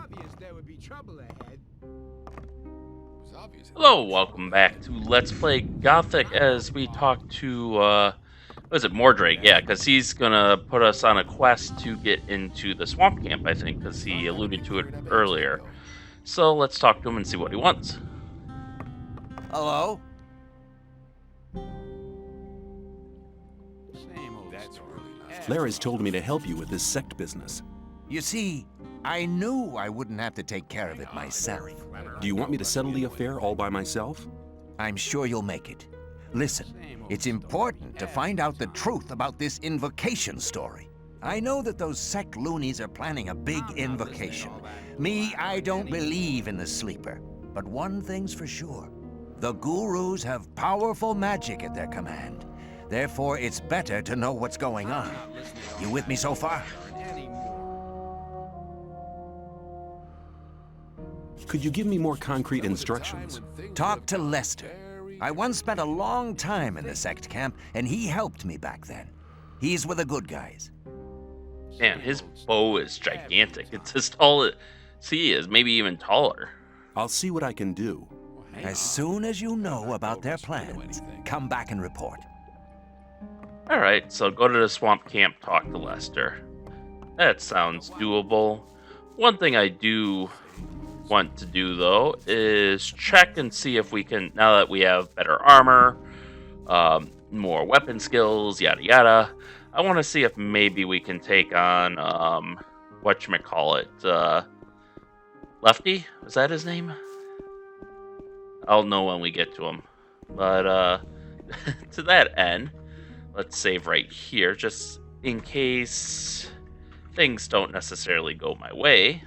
obvious there would be trouble ahead. Hello, welcome back to Let's Play Gothic as we talk to, what is it, Mordrake? Yeah, because he's gonna put us on a quest to get into the swamp camp, I think, because he alluded to it earlier. So let's talk to him and see what he wants. Hello? Same old story. Lara's told me to help you with this sect business. You see, I knew I wouldn't have to take care of it myself. Do you want me to settle the affair all by myself? I'm sure you'll make it. Listen, it's important to find out the truth about this invocation story. I know that those sect loonies are planning a big invocation. Me, I don't believe in the sleeper. But one thing's for sure. The gurus have powerful magic at their command. Therefore, it's better to know what's going on. You with me so far? Could you give me more concrete instructions? Talk to Lester. I once spent a long time in the sect camp, and he helped me back then. He's with the good guys. Man, his bow is gigantic. It's as tall as he is, maybe even taller. I'll see what I can do. As soon as you know about their plans, come back and report. Alright, so go to the swamp camp, talk to Lester. That sounds doable. One thing I do want to do, though, is check and see if we can, now that we have better armor, more weapon skills, yada yada, I want to see if maybe we can take on, whatchamacallit, Lefty? Is that his name? I'll know when we get to him. But, to that end, let's save right here, just in case things don't necessarily go my way.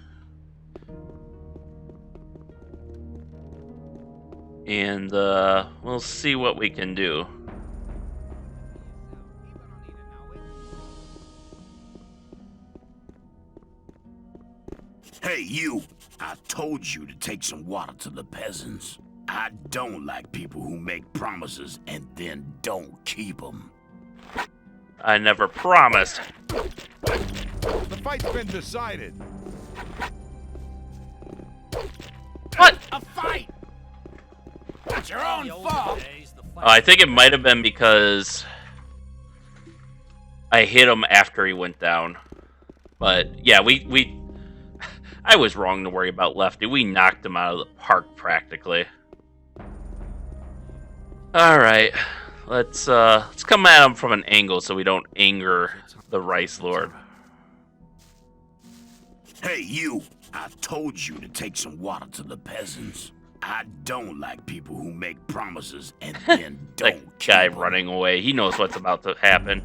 And, we'll see what we can do. Hey, you! I told you to take some water to the peasants. I don't like people who make promises and then don't keep them. I never promised. The fight's been decided. What? A fight! It's your own fault. I think it might have been because I hit him after he went down. But, yeah, I was wrong to worry about Lefty. We knocked him out of the park, practically. Alright, let's come at him from an angle so we don't anger the Rice Lord. Hey, you! I told you to take some water to the peasants. I don't like people who make promises and then That don't guy keep 'em. running away, he knows what's about to happen.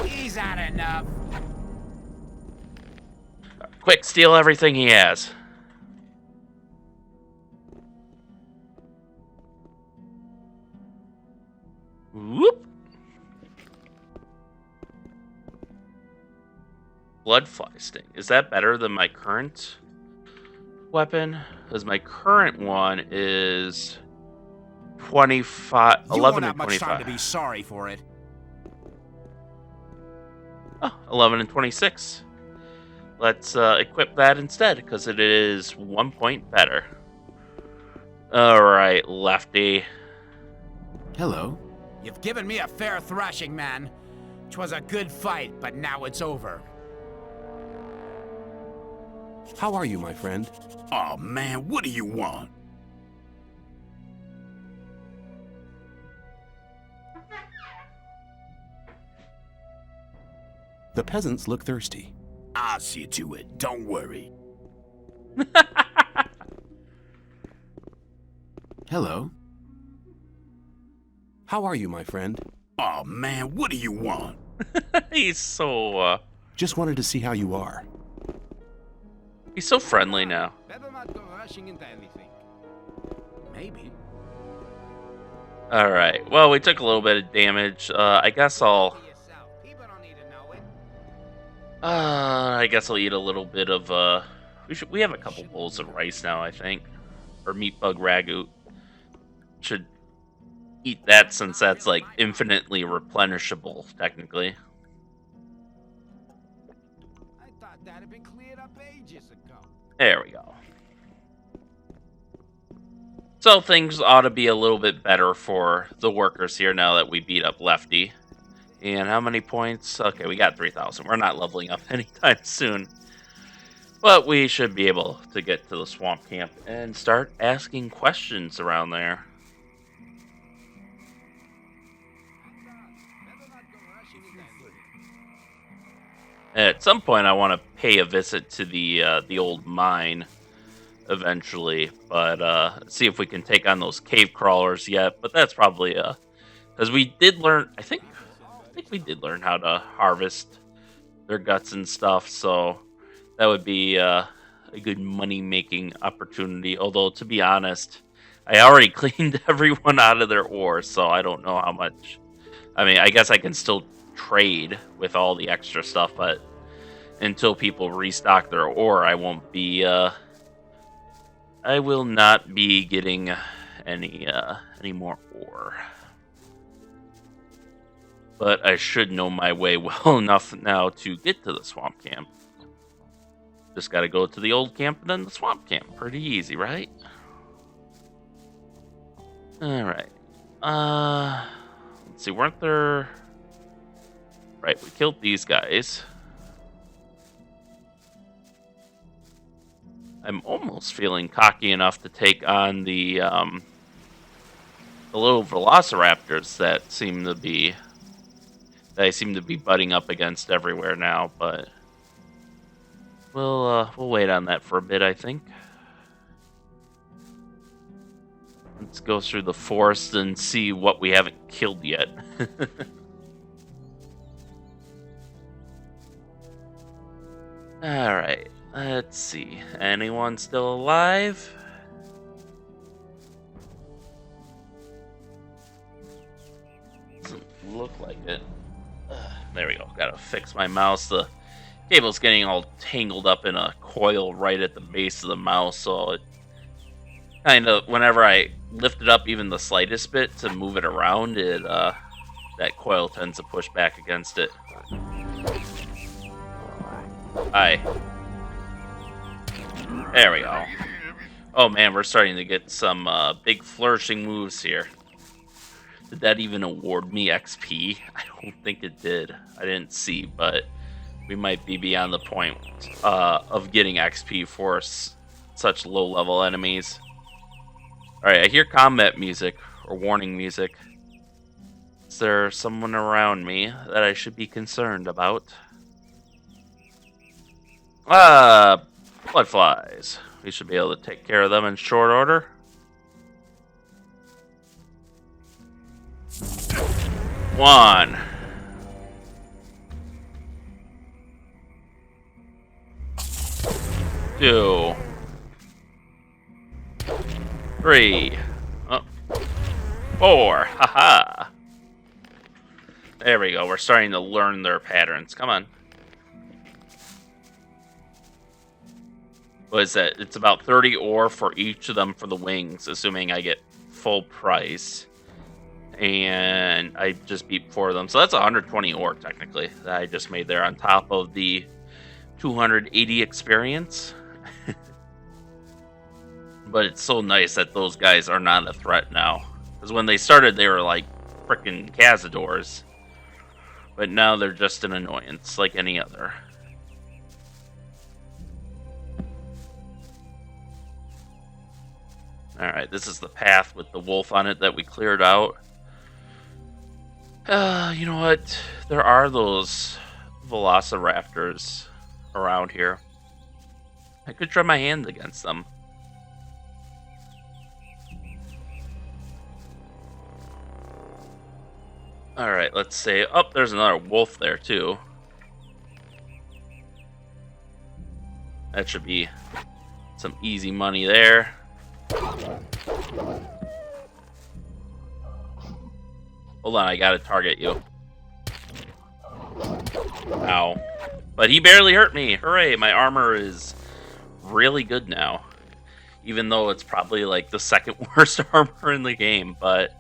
He's had enough. Quick, steal everything he has. Whoop. Bloodfly sting. Is that better than my current weapon? Because my current one is 25, 11 and 25. to be sorry for it. Oh, 11 and 26. Let's equip that instead, because it is 1 point better. Alright, Lefty. Hello. You've given me a fair thrashing, man. 'Twas a good fight, but now it's over. How are you, my friend? Oh man, what do you want? The peasants look thirsty. I'll see to it, don't worry. Hello. How are you, my friend? Oh man, what do you want? He's Just wanted to see how you are. he's so friendly now. Better not go rushing into anything. Maybe. Alright, well, we took a little bit of damage. I guess I'll People don't need to know it. eat a little bit of, we have a couple bowls of rice now, I think. Or meat bug ragout. Should eat that since that's, like, infinitely replenishable, technically. I thought That had been cleared up ages ago. There we go. So things ought to be a little bit better for the workers here now that we beat up Lefty. And how many points? Okay, we got 3,000. We're not leveling up anytime soon. But we should be able to get to the swamp camp and start asking questions around there. At some point, I want to pay a visit to the old mine eventually, but see if we can take on those cave crawlers yet. But that's probably because we did learn. I think we did learn how to harvest their guts and stuff. So that would be a good money-making opportunity. Although, to be honest, I already cleaned everyone out of their ore, so I don't know how much. I mean, I guess I can still trade with all the extra stuff, but until people restock their ore, I won't be. I will not be getting any more ore. But I should know my way well enough now to get to the swamp camp. Just gotta go to the old camp and then the swamp camp. Pretty easy, right? Alright. Let's see, weren't there... Right, we killed these guys. I'm almost feeling cocky enough to take on the little velociraptors that I seem to be butting up against everywhere now, but we'll wait on that for a bit, I think. Let's go through the forest and see what we haven't killed yet. Alright, let's see. Anyone still alive? Doesn't look like it. There we go. Gotta fix my mouse. The cable's getting all tangled up in a coil right at the base of the mouse, so it kind of, whenever I lift it up even the slightest bit to move it around, that coil tends to push back against it. Hi. There we go. Oh man, we're starting to get some big flourishing moves here. Did that even award me XP? I don't think it did. I didn't see, but we might be beyond the point of getting XP for such low-level enemies. Alright, I hear combat music, or warning music. Is there someone around me that I should be concerned about? Blood flies. We should be able to take care of them in short order. One. Two. Three. Oh. Four. Haha. There we go. We're starting to learn their patterns. Come on. What is that? It's about 30 ore for each of them for the wings, assuming I get full price. And I just beat 4 of them. So that's 120 ore, technically, that I just made there on top of the 280 experience. But it's so nice that those guys are not a threat now. Because when they started, they were like frickin' cazadors. But now they're just an annoyance, like any other. Alright, this is the path with the wolf on it that we cleared out. You know what? There are those velociraptors around here. I could try my hand against them. Alright, let's say... Oh, there's another wolf there, too. That should be some easy money there. Hold on, I gotta target you. Ow. But he barely hurt me. Hooray, my armor is really good now. Even though it's probably like the second worst armor in the game, but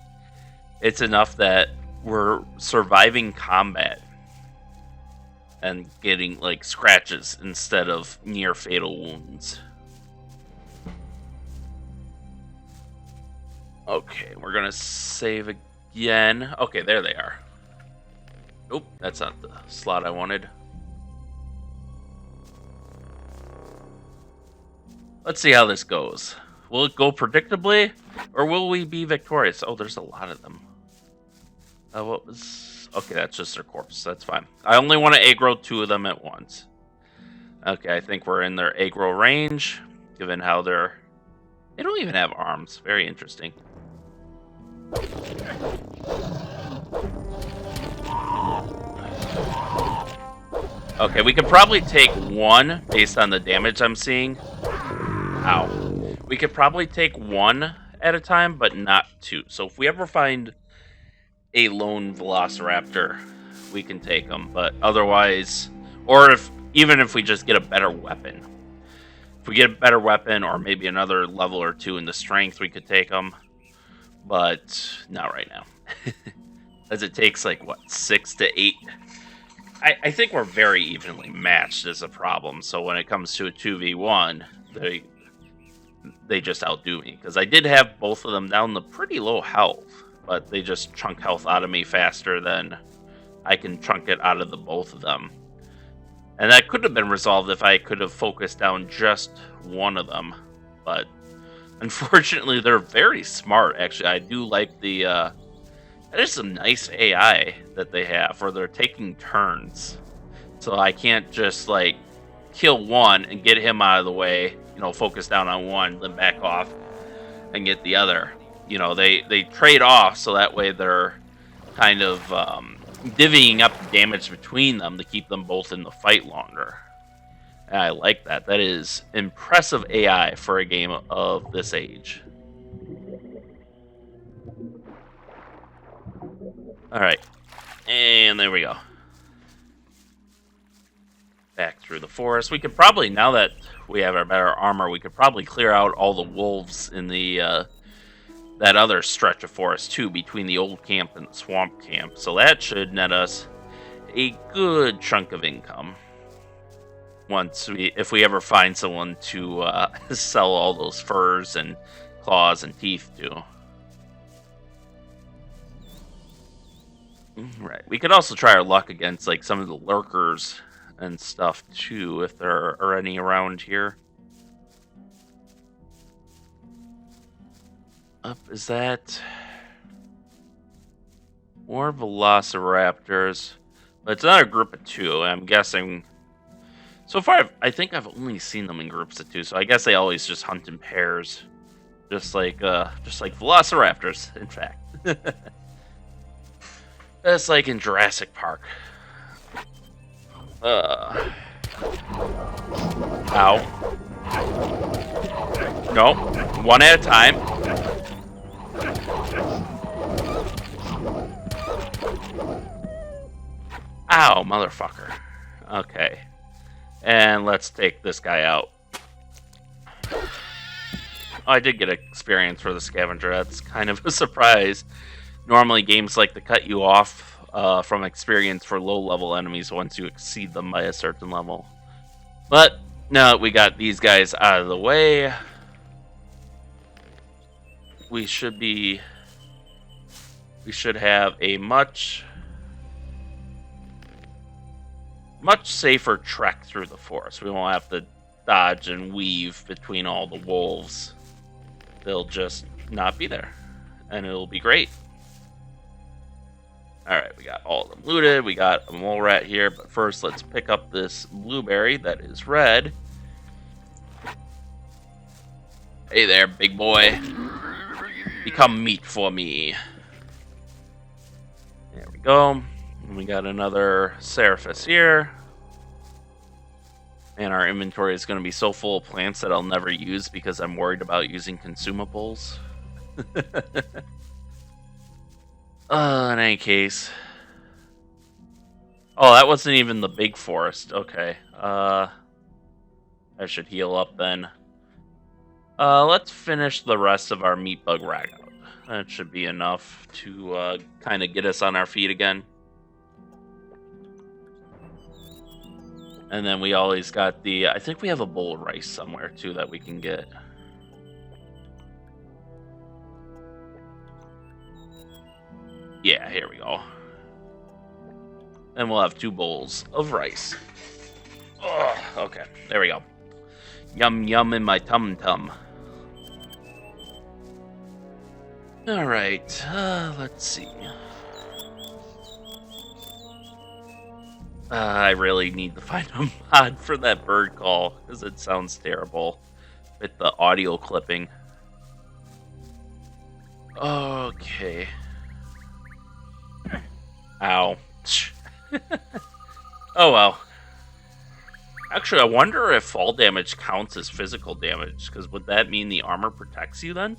it's enough that we're surviving combat. and getting like scratches instead of near fatal wounds. Okay, we're gonna save again. Okay, there they are. Nope, that's not the slot I wanted. Let's see how this goes. Will it go predictably, or will we be victorious? Oh, there's a lot of them. What was... Okay, that's just their corpse. That's fine. I only want to aggro 2 of them at once. Okay, I think we're in their aggro range, given how they're... They don't even have arms. Very interesting. Okay, we could probably take 1 based on the damage I'm seeing. Ow. We could probably take 1 at a time, but not 2. So if we ever find a lone velociraptor, we can take them. But otherwise, or even if we just get a better weapon. If we get a better weapon or maybe another level or 2 in the strength, we could take them. But not right now. As it takes like, what, 6 to 8? I think we're very evenly matched is a problem. So when it comes to a 2v1, they just outdo me. Because I did have both of them down to pretty low health. But they just chunk health out of me faster than I can chunk it out of the both of them. And that could have been resolved if I could have focused down just one of them. But unfortunately, they're very smart, actually. I do like the... that is some nice AI that they have, where they're taking turns. So I can't just, like, kill one and get him out of the way, you know, focus down on one, then back off and get the other. You know, they trade off, so that way they're kind of divvying up the damage between them to keep them both in the fight longer. And I like that. That is impressive AI for a game of this age. Alright. And there we go. Back through the forest. We could probably, now that we have our better armor, we could probably clear out all the wolves in the that other stretch of forest too, between the old camp and the swamp camp. So that should net us a good chunk of income. If we ever find someone to sell all those furs and claws and teeth to. Right. We could also try our luck against like some of the lurkers and stuff too, if there are any around here. Up is that more velociraptors, but it's not a group of 2. I'm guessing. So far, I think I've only seen them in groups of 2. So I guess they always just hunt in pairs, just like velociraptors. In fact, that's like in Jurassic Park. Ow. No, one at a time. Ow, motherfucker. Okay. And let's take this guy out. Oh, I did get experience for the scavenger. That's kind of a surprise. Normally, games like to cut you off from experience for low-level enemies once you exceed them by a certain level. But now that we got these guys out of the way, we should have a much safer trek through the forest. We won't have to dodge and weave between all the wolves. They'll just not be there, and it'll be great. Alright, we got all of them looted. We got a mole rat here, but first let's pick up this blueberry that is red. Hey there, big boy. Become meat for me. There we go. And we got another Seraphis here. And our inventory is going to be so full of plants that I'll never use because I'm worried about using consumables. In any case. Oh, that wasn't even the big forest. Okay. I should heal up then. Let's finish the rest of our meat bug rag out. That should be enough to kind of get us on our feet again. And then we always got the... I think we have a bowl of rice somewhere, too, that we can get. Yeah, here we go. And we'll have 2 bowls of rice. Oh, okay, there we go. Yum yum in my tum-tum. Alright, let's see. I really need to find a mod for that bird call, because it sounds terrible with the audio clipping. Okay. Ow. Oh well. Actually, I wonder if fall damage counts as physical damage, because would that mean the armor protects you then?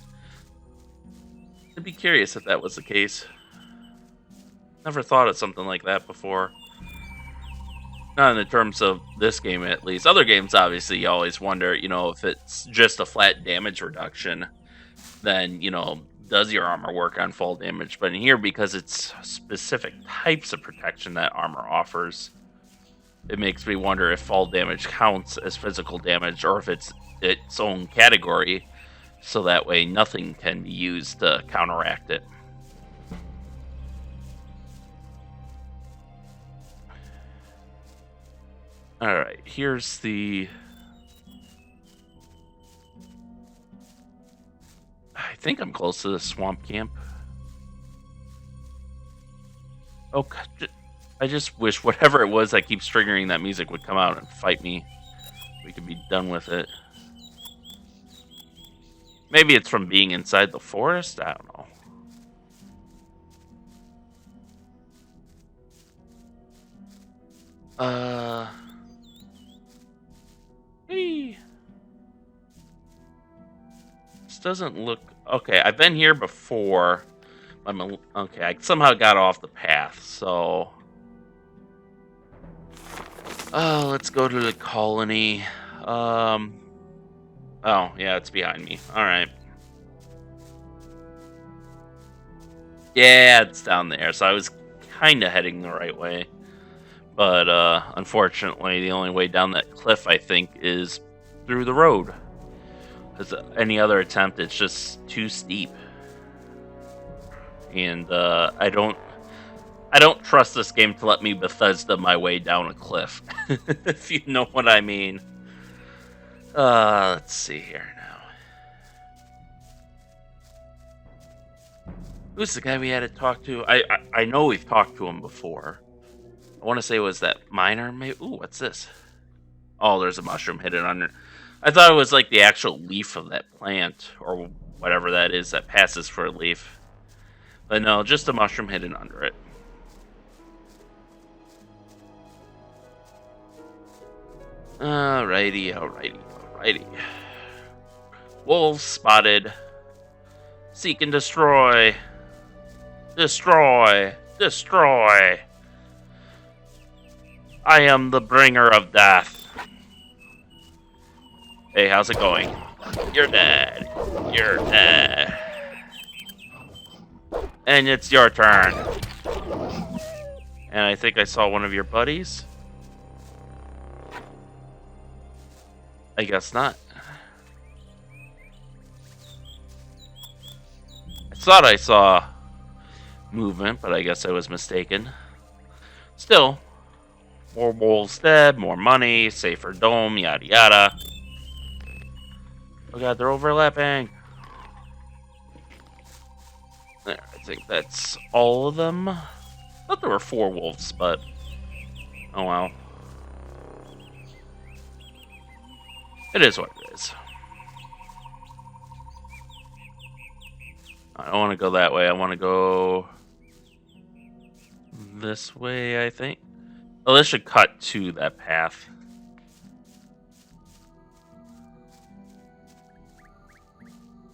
I'd be curious if that was the case. Never thought of something like that before. Not in the terms of this game, at least. Other games, obviously, you always wonder, you know, if it's just a flat damage reduction, then, you know, does your armor work on fall damage? But in here, because it's specific types of protection that armor offers, it makes me wonder if fall damage counts as physical damage, or if it's its own category, so that way nothing can be used to counteract it. Alright, here's the... I think I'm close to the swamp camp. Oh, I just wish whatever it was that keeps triggering that music would come out and fight me. We could be done with it. Maybe it's from being inside the forest? I don't know. Hey. This doesn't look... Okay, I've been here before. Okay, I somehow got off the path, so... let's go to the colony. Oh, yeah, it's behind me. Alright. Yeah, it's down there, so I was kind of heading the right way. But, unfortunately, the only way down that cliff, I think, is through the road. Because any other attempt, it's just too steep. And, I don't trust this game to let me Bethesda my way down a cliff. If you know what I mean. Let's see here now. Who's the guy we had to talk to? I know we've talked to him before. I want to say it was that miner, maybe. Ooh, what's this? Oh, there's a mushroom hidden under. I thought it was like the actual leaf of that plant, or whatever that is that passes for a leaf. But no, just a mushroom hidden under it. Alrighty, alrighty, alrighty. Wolves spotted. Seek and destroy. Destroy. Destroy. I am the bringer of death. Hey, how's it going? You're dead. You're dead. And it's your turn. And I think I saw one of your buddies. I guess not. I thought I saw movement, but I guess I was mistaken. Still, more wolves dead, more money, safer dome, yada yada. Oh god, they're overlapping. There, I think that's all of them. I thought there were 4 wolves, but oh well. It is what it is. I don't want to go that way. I want to go this way, I think. Oh, this should cut to that path.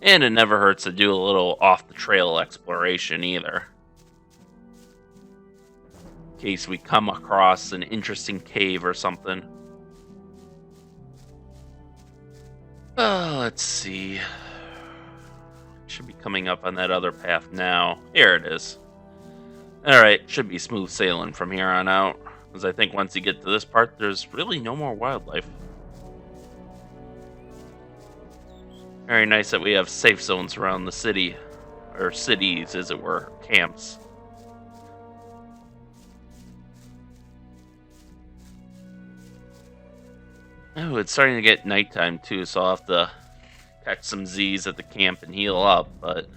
And it never hurts to do a little off-the-trail exploration either. In case we come across an interesting cave or something. Let's see. Should be coming up on that other path now. Here it is. Alright, should be smooth sailing from here on out. Because I think once you get to this part, there's really no more wildlife. Very nice that we have safe zones around the city. Or cities, as it were. Camps. Oh, it's starting to get nighttime too, so I'll have to catch some Z's at the camp and heal up, but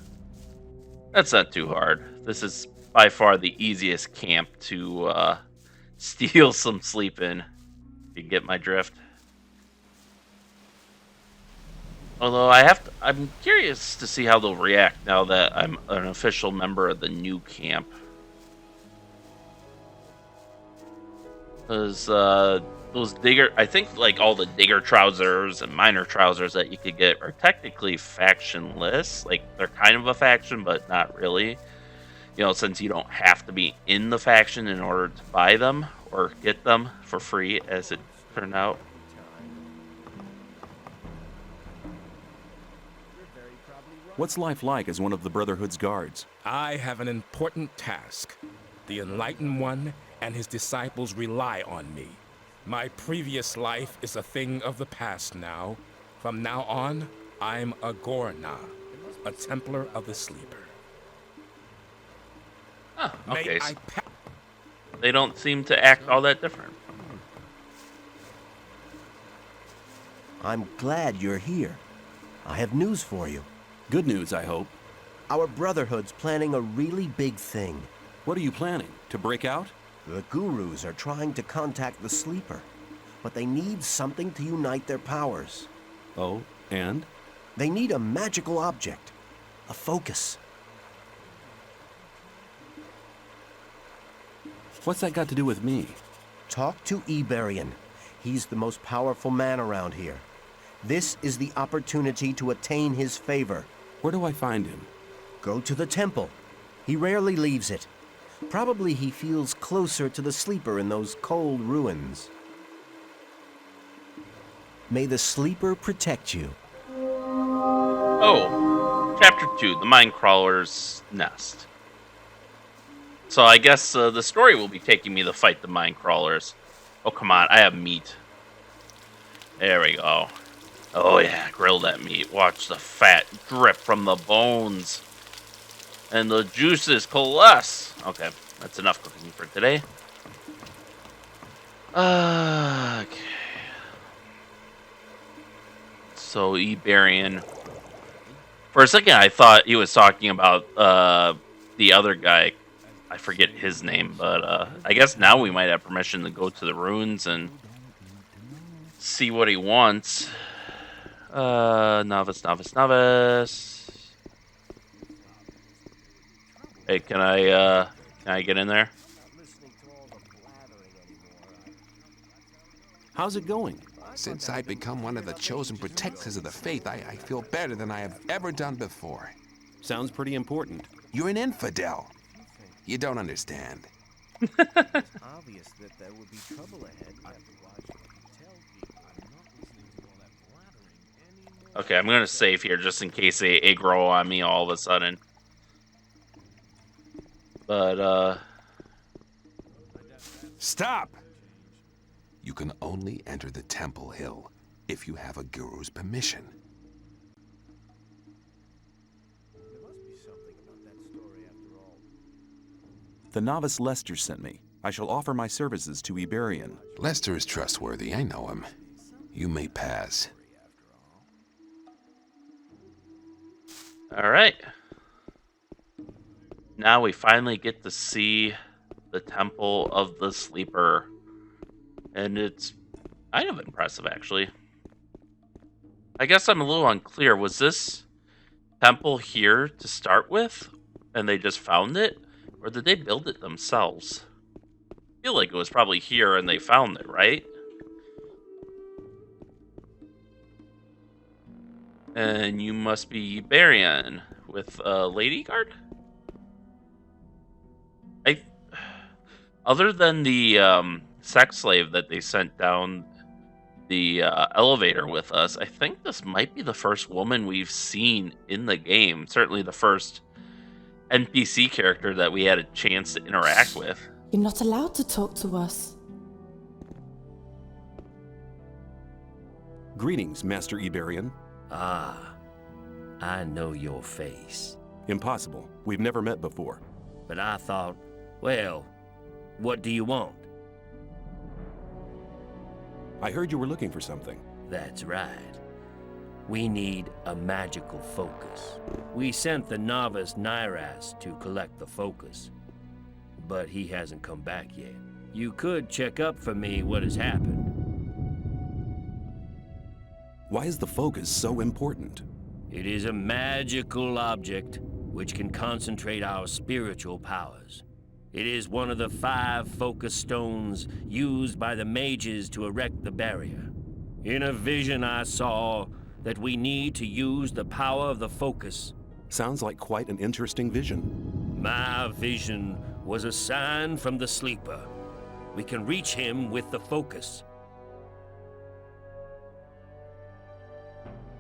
that's not too hard. This is by far the easiest camp to steal some sleep in. You get my drift. Although I'm curious to see how they'll react now that I'm an official member of the new camp. Because those digger, I think like all the digger trousers and miner trousers that you could get are technically factionless. Like they're kind of a faction, but not really. You know, since you don't have to be in the faction in order to buy them or get them for free, as it turned out. What's life like as one of the Brotherhood's guards? I have an important task. The Enlightened One and his disciples rely on me. My previous life is a thing of the past now. From now on, I'm a Gorna, a Templar of the Sleeper. Oh, okay. May I They don't seem to act all that different. I'm glad you're here. I have news for you. Good news, I hope. Our Brotherhood's planning a really big thing. What are you planning? To break out? The Gurus are trying to contact the Sleeper, but they need something to unite their powers. Oh, and? They need a magical object, a focus. What's that got to do with me? Talk to Iberian. He's the most powerful man around here. This is the opportunity to attain his favor. Where do I find him? Go to the temple. He rarely leaves it. Probably he feels closer to the Sleeper in those cold ruins. May the Sleeper protect you. Oh, Chapter 2, The Minecrawler's Nest. So I guess the story will be taking me to fight the Minecrawlers. Oh, come on, I have meat. There we go. Oh yeah, grill that meat. Watch the fat drip from the bones. And the juices coalesce. Okay, that's enough cooking for today. Okay. So, Iberian. For a second, I thought he was talking about the other guy. I forget his name, but I guess now we might have permission to go to the ruins and see what he wants. Novice. Hey, can I get in there? How's it going? Since I've become one of the chosen protectors of the faith, I feel better than I have ever done before. Sounds pretty important. You're an infidel. You don't understand. It's obvious that there would be trouble ahead. Okay, I'm gonna save here just in case they aggro on me all of a sudden. But Stop! You can only enter the Temple Hill if you have a guru's permission. There must be something about that story after all. The novice Lester sent me. I shall offer my services to Iberian. Lester is trustworthy, I know him. You may pass. alright. Now we finally get to see the Temple of the Sleeper. And it's kind of impressive, actually. I guess I'm a little unclear. Was this temple here to start with, and they just found it? Or did they build it themselves? I feel like it was probably here and they found it, right? And you must be Barian with a lady guard? Other than the sex slave that they sent down the elevator with us, I think this might be the first woman we've seen in the game. Certainly the first NPC character that we had a chance to interact with. You're not allowed to talk to us. Greetings, Master Iberian. Ah, I know your face. Impossible. We've never met before. But I thought, well, what do you want? I heard you were looking for something. That's right. We need a magical focus. We sent the novice Nyras to collect the focus, but he hasn't come back yet. You could check up for me what has happened. Why is the focus so important? It is a magical object which can concentrate our spiritual powers. It is one of the 5 focus stones used by the mages to erect the barrier. In a vision I saw that we need to use the power of the focus. Sounds like quite an interesting vision. My vision was a sign from the sleeper. We can reach him with the focus.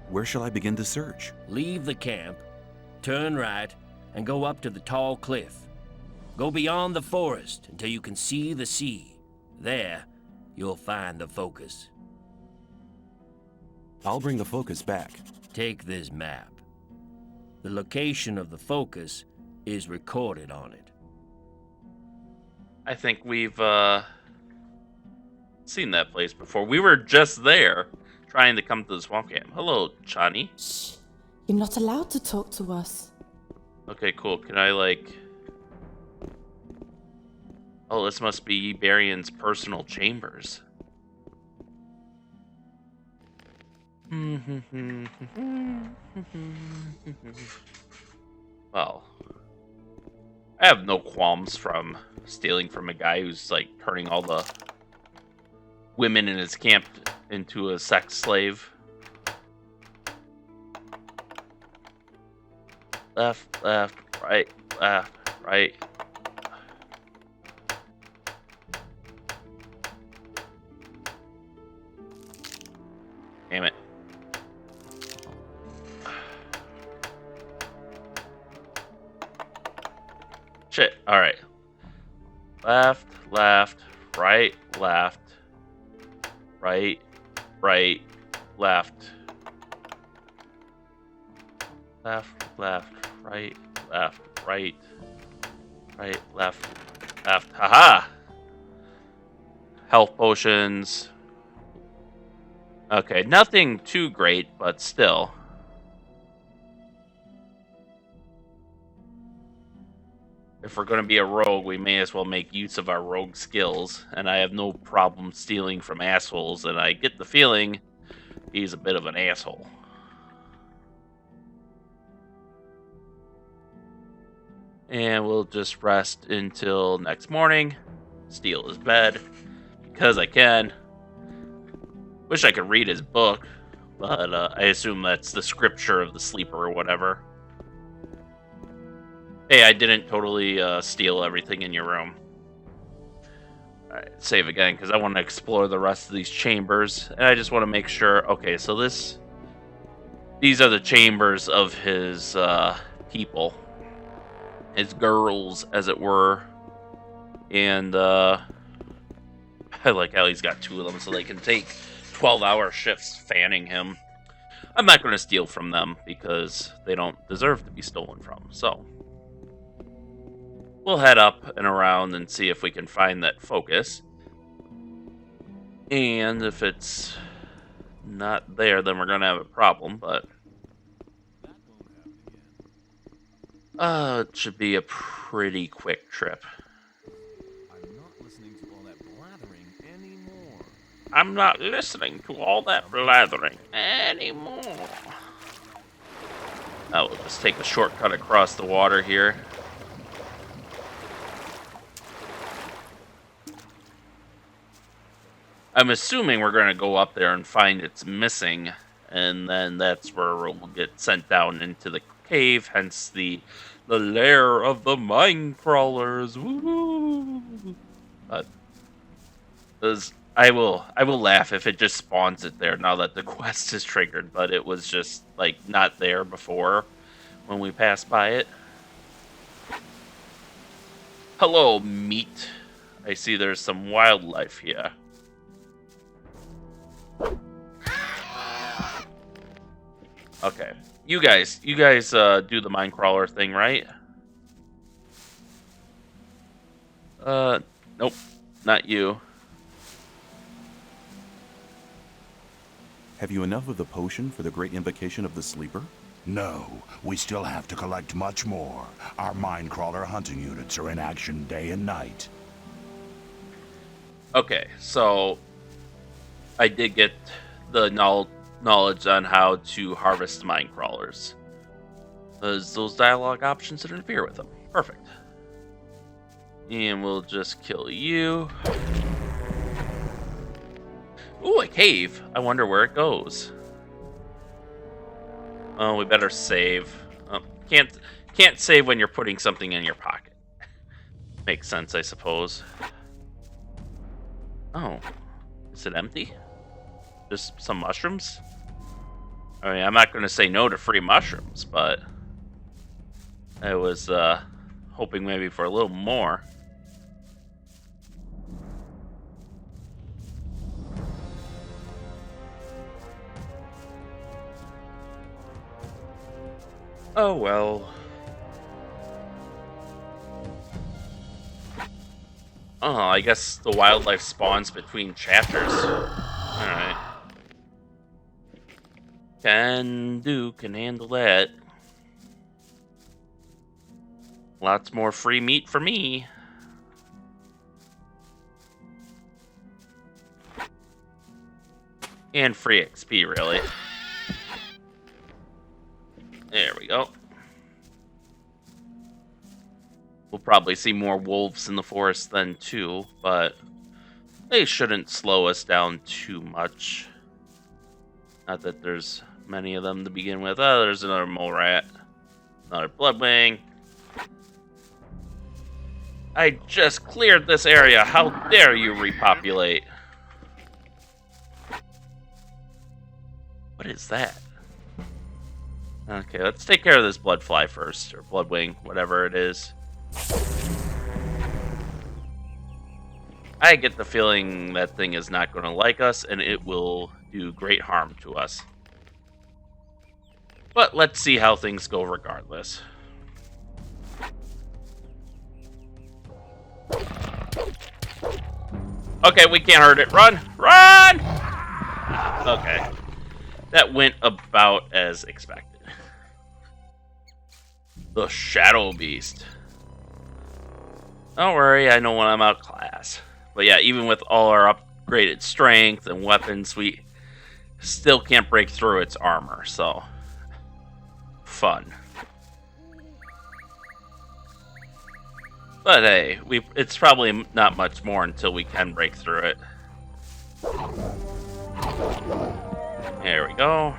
Where shall I begin to search? Leave the camp, turn right, and go up to the tall cliff. Go beyond the forest until you can see the sea. There, you'll find the focus. I'll bring the focus back. Take this map. The location of the focus is recorded on it. I think we've seen that place before. We were just there, trying to come to the swamp camp. Hello, Chani. Shh. You're not allowed to talk to us. Okay, cool. Can I, like... Oh, this must be Iberian's personal chambers. Well, I have no qualms from stealing from a guy who's, like, turning all the women in his camp into a sex slave. Left, right, right. Damn it. Shit, alright. Left, right, left, right, left. Left, right, left. Haha! Health potions. Okay, nothing too great, but still. If we're going to be a rogue, we may as well make use of our rogue skills, and I have no problem stealing from assholes, and I get the feeling he's a bit of an asshole. And we'll just rest until next morning, steal his bed, because I can. Wish I could read his book, but I assume that's the scripture of the sleeper or whatever. Hey, I didn't totally steal everything in your room. Alright, save again, because I want to explore the rest of these chambers. And I just want to make sure... Okay, so these are the chambers of his people. His girls, as it were. And I like how he's got 2 of them so they can take 12-hour shifts fanning him. I'm not going to steal from them because they don't deserve to be stolen from. So we'll head up and around and see if we can find that focus. And if it's not there, then we're going to have a problem, but it should be a pretty quick trip. I'm not listening to all that blathering anymore. We'll just take a shortcut across the water here. I'm assuming we're going to go up there and find it's missing, and then that's where we'll get sent down into the cave, hence the lair of the mine crawlers. Woo! But I will laugh if it just spawns it there now that the quest is triggered, but it was just like not there before when we passed by it. Hello, meat. I see there's some wildlife here. Okay. You guys do the mine crawler thing, right? Nope. Not you. Have you enough of the potion for the great invocation of the sleeper? No, we still have to collect much more. Our mine crawler hunting units are in action day and night. Okay, so I did get the knowledge on how to harvest mine crawlers. There's those dialogue options that interfere with them. Perfect. And we'll just kill you. Ooh, a cave. I wonder where it goes. Oh, we better save. Oh, can't save when you're putting something in your pocket. Makes sense, I suppose. Oh, is it empty? Just some mushrooms? I mean, I'm not going to say no to free mushrooms, but I was hoping maybe for a little more. Oh well. Oh, I guess the wildlife spawns between chapters. Alright. Can handle that. Lots more free meat for me. And free XP, really. There we go. We'll probably see more wolves in the forest then too, but they shouldn't slow us down too much. Not that there's many of them to begin with. Oh, there's another mole rat. Another bloodwing. I just cleared this area. How dare you repopulate? What is that? Okay, let's take care of this bloodfly first, or bloodwing, whatever it is. I get the feeling that thing is not going to like us, and it will do great harm to us. But let's see how things go regardless. Okay, we can't hurt it. Run! Run! Okay. That went about as expected. The Shadow Beast. Don't worry, I know when I'm outclassed. But yeah, even with all our upgraded strength and weapons, we still can't break through its armor, so... fun. But hey, it's probably not much more until we can break through it. There we go.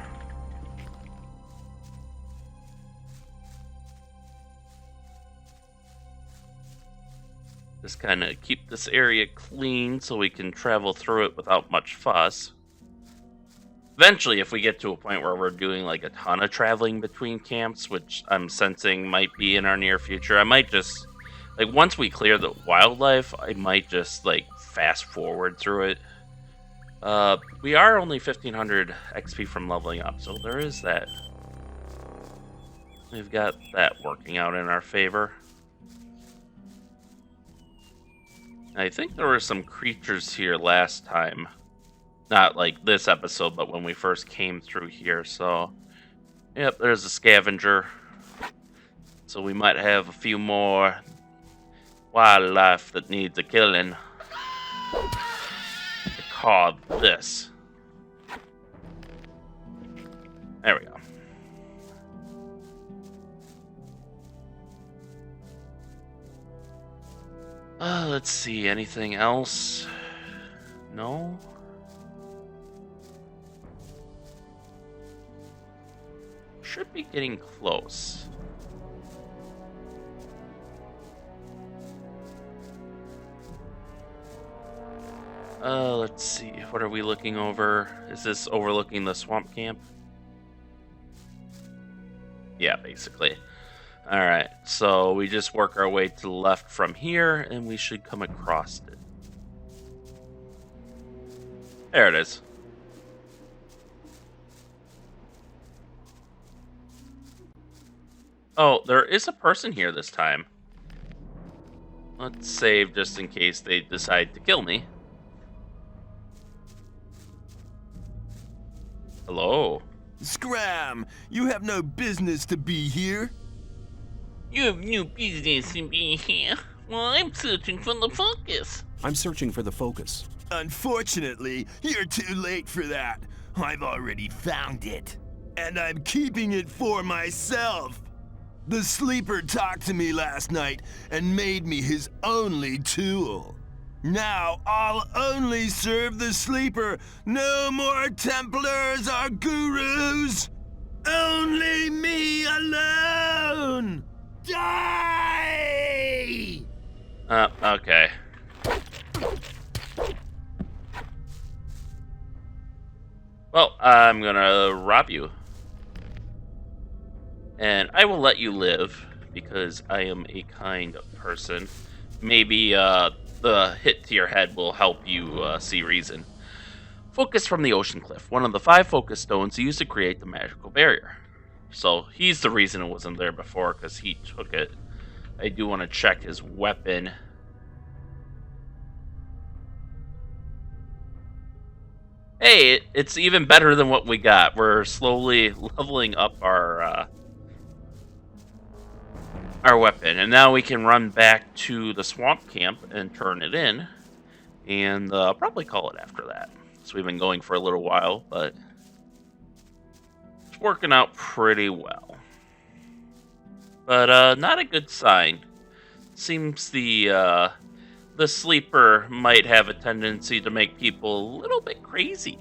Just kind of keep this area clean so we can travel through it without much fuss. Eventually, if we get to a point where we're doing like a ton of traveling between camps, which I'm sensing might be in our near future, I might just, like, once we clear the wildlife, I might just, like, fast forward through it. We are only 1500 XP from leveling up, so there is that. We've got that working out in our favor. I think there were some creatures here last time. Not like this episode, but when we first came through here, so... Yep, there's a scavenger. So we might have a few more wildlife that needs a killing. Call this. There we go. Let's see, anything else? No? Should be getting close. Let's see, what are we looking over? Is this overlooking the swamp camp? Yeah, basically. Alright, so we just work our way to the left from here, and we should come across it. There it is. Oh, there is a person here this time. Let's save just in case they decide to kill me. Hello. Scram! You have no business to be here. You have no business to be here. Well, I'm searching for the focus. I'm searching for the focus. Unfortunately, you're too late for that. I've already found it. And I'm keeping it for myself. The sleeper talked to me last night and made me his only tool. Now I'll only serve the sleeper. No more Templars or gurus. Only me alone. Die! Okay. Well, I'm gonna rob you. And I will let you live, because I am a kind person. Maybe, the hit to your head will help you, see reason. Focus from the ocean cliff. One of the 5 focus stones used to create the magical barrier. So, he's the reason it wasn't there before, because he took it. I do want to check his weapon. Hey, it's even better than what we got. We're slowly leveling up our weapon, and now we can run back to the swamp camp and turn it in, and probably call it after that. So we've been going for a little while, but it's working out pretty well. But not a good sign. Seems the sleeper might have a tendency to make people a little bit crazy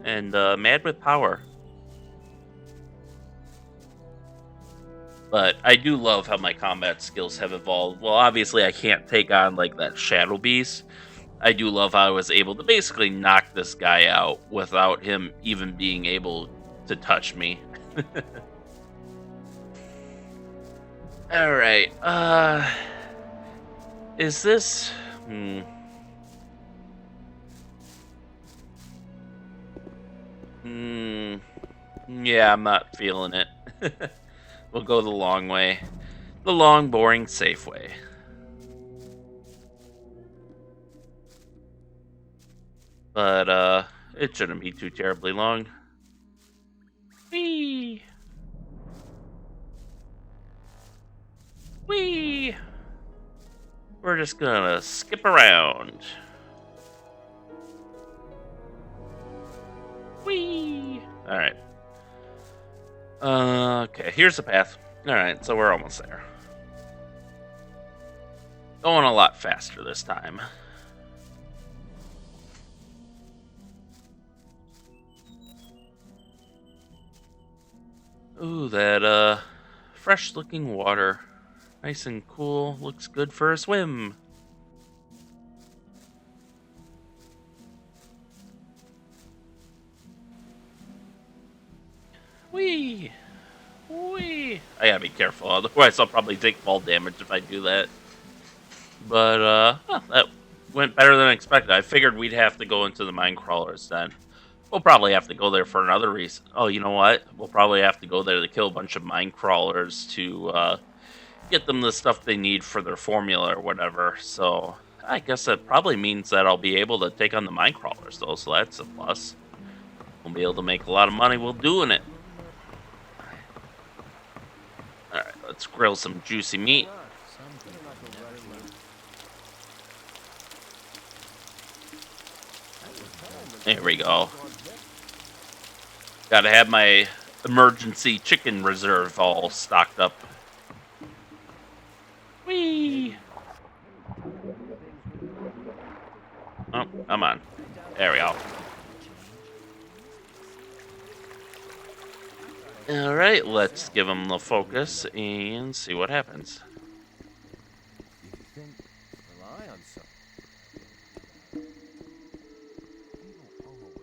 and mad with power. But I do love how my combat skills have evolved. Well, obviously I can't take on like that Shadow Beast. I do love how I was able to basically knock this guy out without him even being able to touch me. Alright, is this... Yeah, I'm not feeling it. We'll go the long way. The long, boring, safe way. But, it shouldn't be too terribly long. Whee! Whee! We're just gonna skip around. Whee! Alright. Okay, here's the path. Alright, so we're almost there. Going a lot faster this time. Ooh, that, fresh-looking water. Nice and cool. Looks good for a swim. Whee! Whee! I gotta be careful, otherwise I'll probably take fall damage if I do that. But, that went better than expected. I figured we'd have to go into the mine crawlers then. We'll probably have to go there for another reason. Oh, you know what? We'll probably have to go there to kill a bunch of mine crawlers to, get them the stuff they need for their formula or whatever. So, I guess that probably means that I'll be able to take on the mine crawlers, though, so that's a plus. We'll be able to make a lot of money while doing it. Alright, let's grill some juicy meat. There we go. Gotta have my emergency chicken reserve all stocked up. Whee! Oh, come on. There we go. Alright, let's give him the focus and see what happens.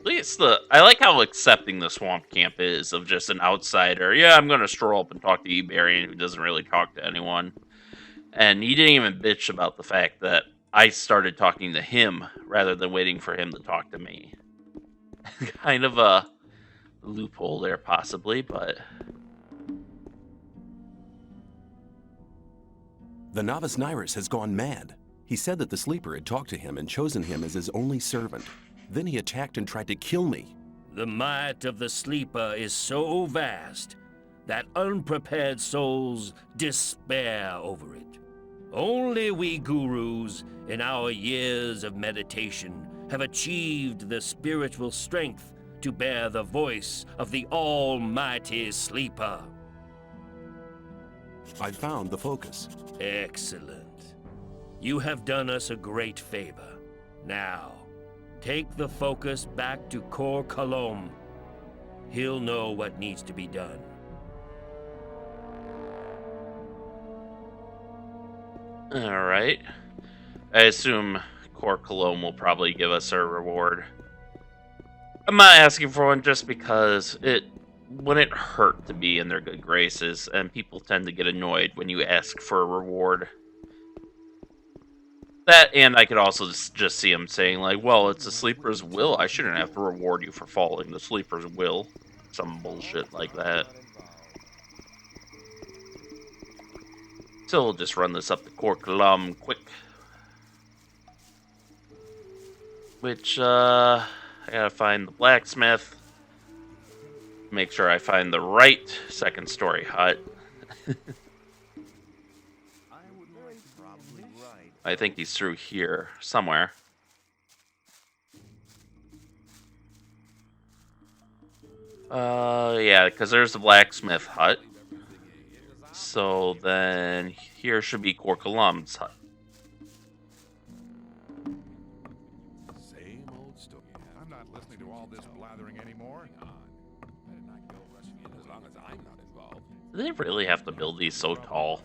At least I like how accepting the swamp camp is of just an outsider. Yeah, I'm gonna stroll up and talk to Ebarian, who doesn't really talk to anyone. And he didn't even bitch about the fact that I started talking to him rather than waiting for him to talk to me. Kind of a loophole there, possibly, but... The novice Nyrus has gone mad. He said that the sleeper had talked to him and chosen him as his only servant. Then he attacked and tried to kill me. The might of the sleeper is so vast that unprepared souls despair over it. Only we gurus, in our years of meditation, have achieved the spiritual strength to bear the voice of the almighty sleeper. I found the focus. Excellent. You have done us a great favor. Now, take the focus back to Kor Kalom. He'll know what needs to be done. Alright. I assume Kor Kalom will probably give us a reward. I'm not asking for one just because it wouldn't hurt to be in their good graces, and people tend to get annoyed when you ask for a reward. That, and I could also just see him saying, like, well, it's the sleeper's will. I shouldn't have to reward you for following the sleeper's will. Some bullshit like that. So we'll just run this up to Kor Kalom quick. Which, I gotta find the blacksmith. Make sure I find the right second story hut. I think he's through here somewhere. Yeah, because there's the blacksmith hut. So then here should be Kor Kalom's hut. Same old story. I'm not listening to all this blathering anymore. As long as I'm not involved. Do they really have to build these so tall?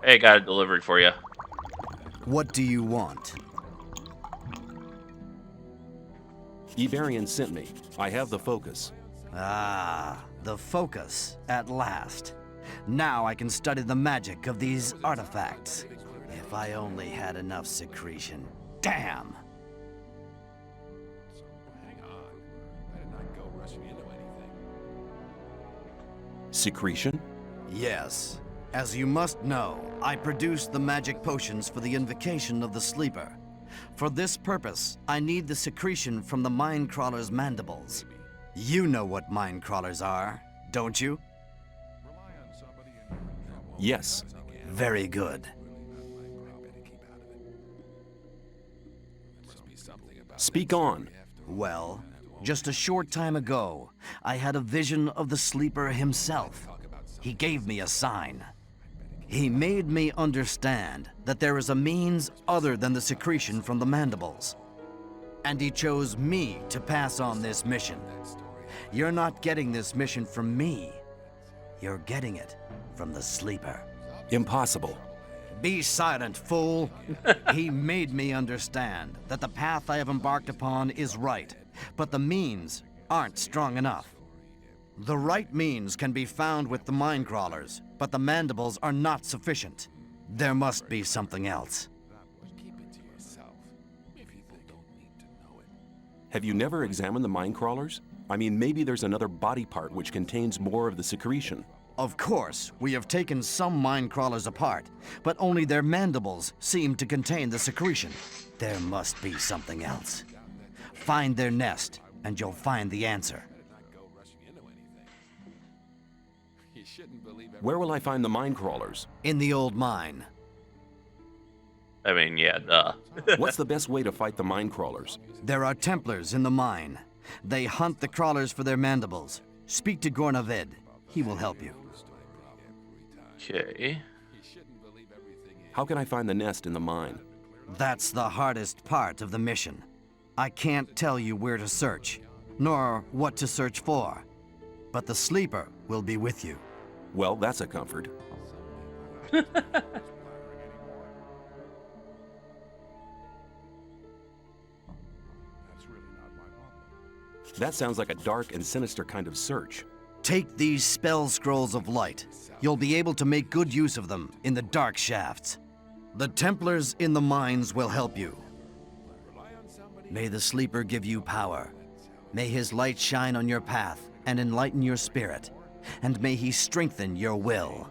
Hey, got a delivery for you. What do you want? Iberian sent me. I have the focus. Ah, the focus, at last. Now I can study the magic of these artifacts. If I only had enough secretion. Damn! Hang on. Better not go rushing into anything. Secretion? Yes. As you must know, I produced the magic potions for the invocation of the sleeper. For this purpose, I need the secretion from the mine crawler's mandibles. You know what mine crawlers are, don't you? Yes. Very good. Speak on. Well, just a short time ago, I had a vision of the sleeper himself. He gave me a sign. He made me understand that there is a means other than the secretion from the mandibles. And he chose me to pass on this mission. You're not getting this mission from me. You're getting it from the sleeper. Impossible. Be silent, fool. He made me understand that the path I have embarked upon is right, but the means aren't strong enough. The right means can be found with the mine crawlers, but the mandibles are not sufficient. There must be something else. Have you never examined the mine crawlers? I mean, maybe there's another body part which contains more of the secretion. Of course, we have taken some mine crawlers apart, but only their mandibles seem to contain the secretion. There must be something else. Find their nest, and you'll find the answer. Where will I find the mine crawlers? In the old mine. I mean, yeah, duh. What's the best way to fight the mine crawlers? There are Templars in the mine. They hunt the crawlers for their mandibles. Speak to Gornavid. He will help you. Okay. How can I find the nest in the mine? That's the hardest part of the mission. I can't tell you where to search, nor what to search for. But the sleeper will be with you. Well, that's a comfort. That sounds like a dark and sinister kind of search. Take these spell scrolls of light. You'll be able to make good use of them in the dark shafts. The Templars in the mines will help you. May the sleeper give you power. May his light shine on your path and enlighten your spirit. and may he strengthen your will.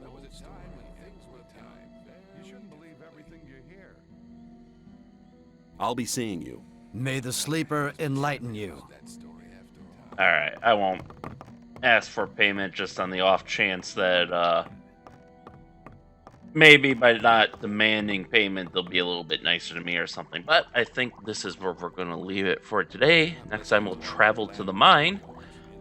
I'll be seeing you. May the sleeper enlighten you. Alright, I won't ask for payment just on the off chance that, maybe by not demanding payment, they'll be a little bit nicer to me or something. But I think this is where we're going to leave it for today. Next time we'll travel to the mine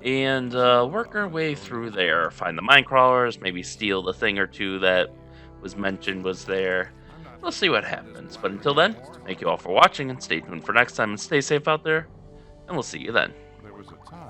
and work our way through there. Find the mine crawlers, maybe steal the thing or two that was mentioned was there. We'll see what happens. But until then, thank you all for watching and stay tuned for next time and stay safe out there. And we'll see you then. There was a time